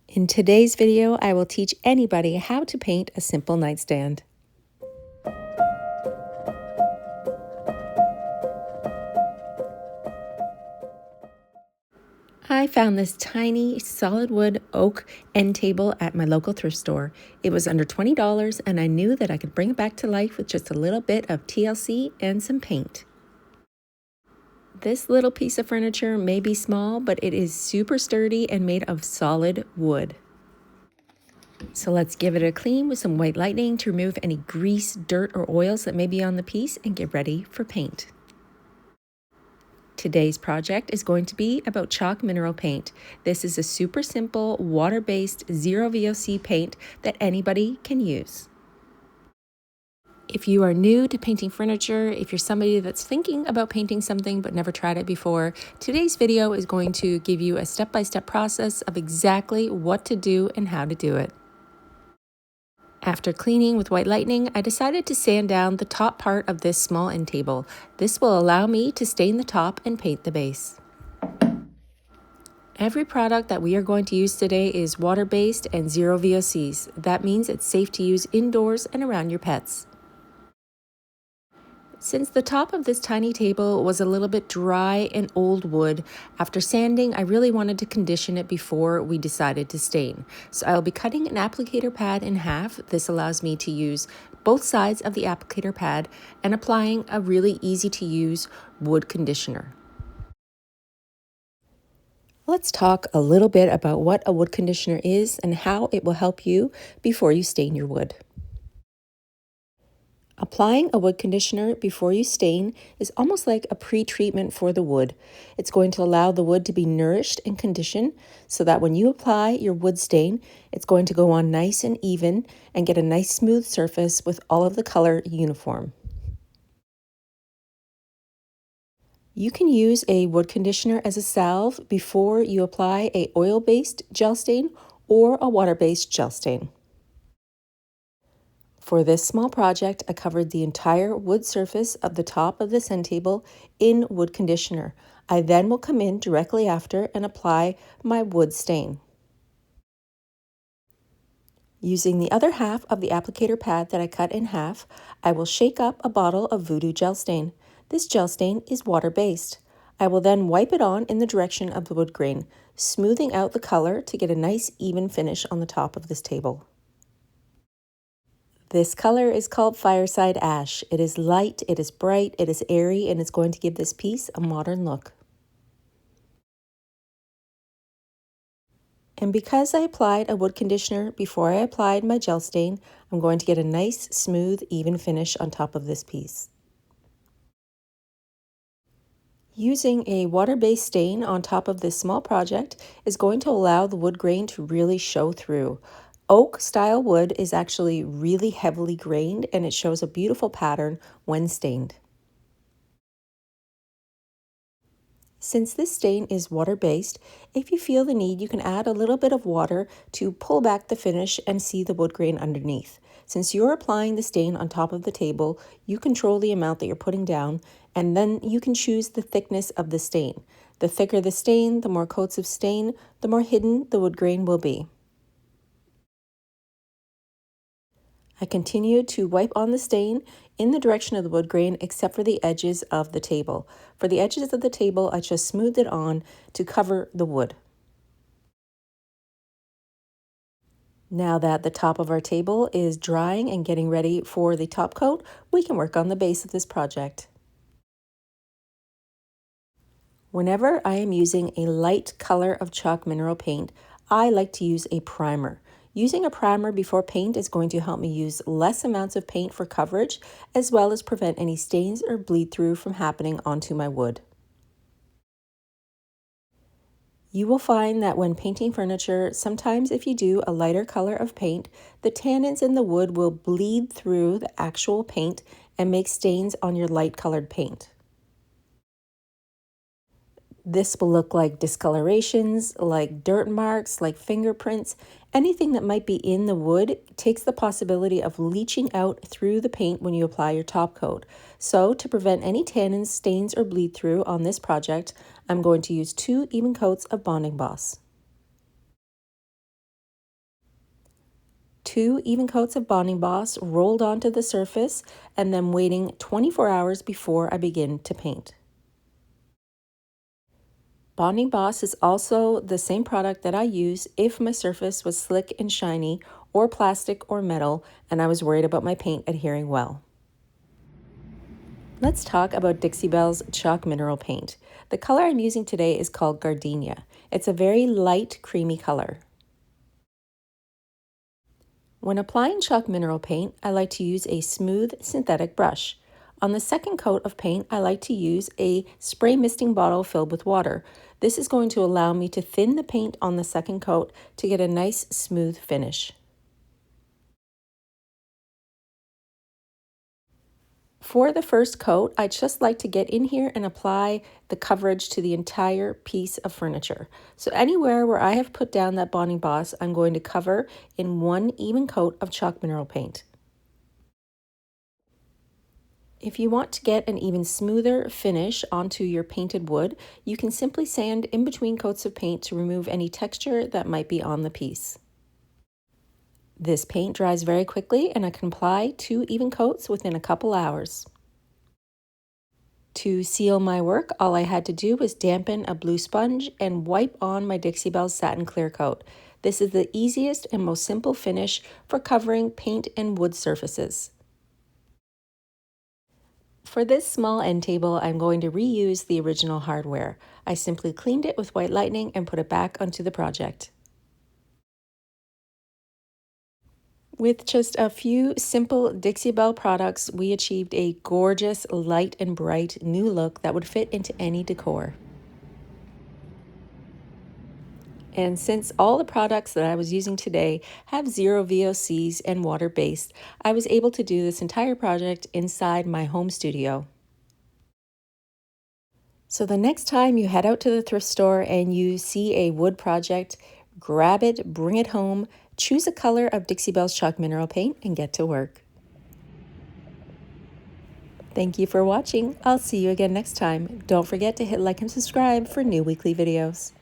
In today's video, I will teach anybody how to paint a simple nightstand. I found this tiny solid wood oak end table at my local thrift store. It was under $20 and I knew that I could bring it back to life with just a little bit of TLC and some paint. This little piece of furniture may be small, but it is super sturdy and made of solid wood. So let's give it a clean with some white lightning to remove any grease, dirt, or oils that may be on the piece and get ready for paint. Today's project is going to be about chalk mineral paint. This is a super simple, water-based, zero VOC paint that anybody can use. If you are new to painting furniture, if you're somebody that's thinking about painting something but never tried it before, today's video is going to give you a step-by-step process of exactly what to do and how to do it. After cleaning with white lightning, I decided to sand down the top part of this small end table. This will allow me to stain the top and paint the base. Every product that we are going to use today is water-based and zero VOCs. That means it's safe to use indoors and around your pets. Since the top of this tiny table was a little bit dry and old wood, after sanding, I really wanted to condition it before we decided to stain. So I'll be cutting an applicator pad in half. This allows me to use both sides of the applicator pad and applying a really easy to use wood conditioner. Let's talk a little bit about what a wood conditioner is and how it will help you before you stain your wood. Applying a wood conditioner before you stain is almost like a pre-treatment for the wood. It's going to allow the wood to be nourished and conditioned so that when you apply your wood stain, it's going to go on nice and even and get a nice smooth surface with all of the color uniform. You can use a wood conditioner as a salve before you apply an oil-based gel stain or a water-based gel stain. For this small project, I covered the entire wood surface of the top of this end table in wood conditioner. I then will come in directly after and apply my wood stain. Using the other half of the applicator pad that I cut in half, I will shake up a bottle of Voo Doo Gel Stain. This gel stain is water-based. I will then wipe it on in the direction of the wood grain, smoothing out the color to get a nice even finish on the top of this table. This color is called Fireside Ash. It is light, it is bright, it is airy, and it's going to give this piece a modern look. And because I applied a wood conditioner before I applied my gel stain, I'm going to get a nice, smooth, even finish on top of this piece. Using a water-based stain on top of this small project is going to allow the wood grain to really show through. Oak style wood is actually really heavily grained and it shows a beautiful pattern when stained. Since this stain is water-based, if you feel the need, you can add a little bit of water to pull back the finish and see the wood grain underneath. Since you're applying the stain on top of the table, you control the amount that you're putting down, and then you can choose the thickness of the stain. The thicker the stain, the more coats of stain, the more hidden the wood grain will be. I continue to wipe on the stain in the direction of the wood grain except for the edges of the table. For the edges of the table, I just smoothed it on to cover the wood. Now that the top of our table is drying and getting ready for the top coat, we can work on the base of this project. Whenever I am using a light color of chalk mineral paint, I like to use a primer. Using a primer before paint is going to help me use less amounts of paint for coverage, as well as prevent any stains or bleed through from happening onto my wood. You will find that when painting furniture, sometimes if you do a lighter color of paint, the tannins in the wood will bleed through the actual paint and make stains on your light colored paint. This will look like discolorations, like dirt marks, like fingerprints. Anything that might be in the wood takes the possibility of leaching out through the paint when you apply your top coat. So to prevent any tannins, stains, or bleed through on this project, I'm going to use 2 even coats of Bonding Boss. 2 even coats of Bonding Boss rolled onto the surface and then waiting 24 hours before I begin to paint. Bonding Boss is also the same product that I use if my surface was slick and shiny or plastic or metal and I was worried about my paint adhering well. Let's talk about Dixie Belle's Chalk Mineral Paint. The color I'm using today is called Gardenia. It's a very light, creamy color. When applying chalk mineral paint, I like to use a smooth synthetic brush. On the second coat of paint, I like to use a spray misting bottle filled with water. This is going to allow me to thin the paint on the second coat to get a nice smooth finish. For the first coat, I just like to get in here and apply the coverage to the entire piece of furniture. So anywhere where I have put down that Bonding Boss, I'm going to cover in one even coat of chalk mineral paint. If you want to get an even smoother finish onto your painted wood, you can simply sand in between coats of paint to remove any texture that might be on the piece. This paint dries very quickly and I can apply 2 even coats within a couple hours. To seal my work, all I had to do was dampen a blue sponge and wipe on my Dixie Belle Satin Clear Coat. This is the easiest and most simple finish for covering paint and wood surfaces. For this small end table, I'm going to reuse the original hardware. I simply cleaned it with White Lightning and put it back onto the project. With just a few simple Dixie Belle products, we achieved a gorgeous, light and bright new look that would fit into any decor. And since all the products that I was using today have 0 VOCs and water-based, I was able to do this entire project inside my home studio. So the next time you head out to the thrift store and you see a wood project, grab it, bring it home, choose a color of Dixie Belle's Chalk Mineral Paint, and get to work. Thank you for watching. I'll see you again next time. Don't forget to hit like and subscribe for new weekly videos.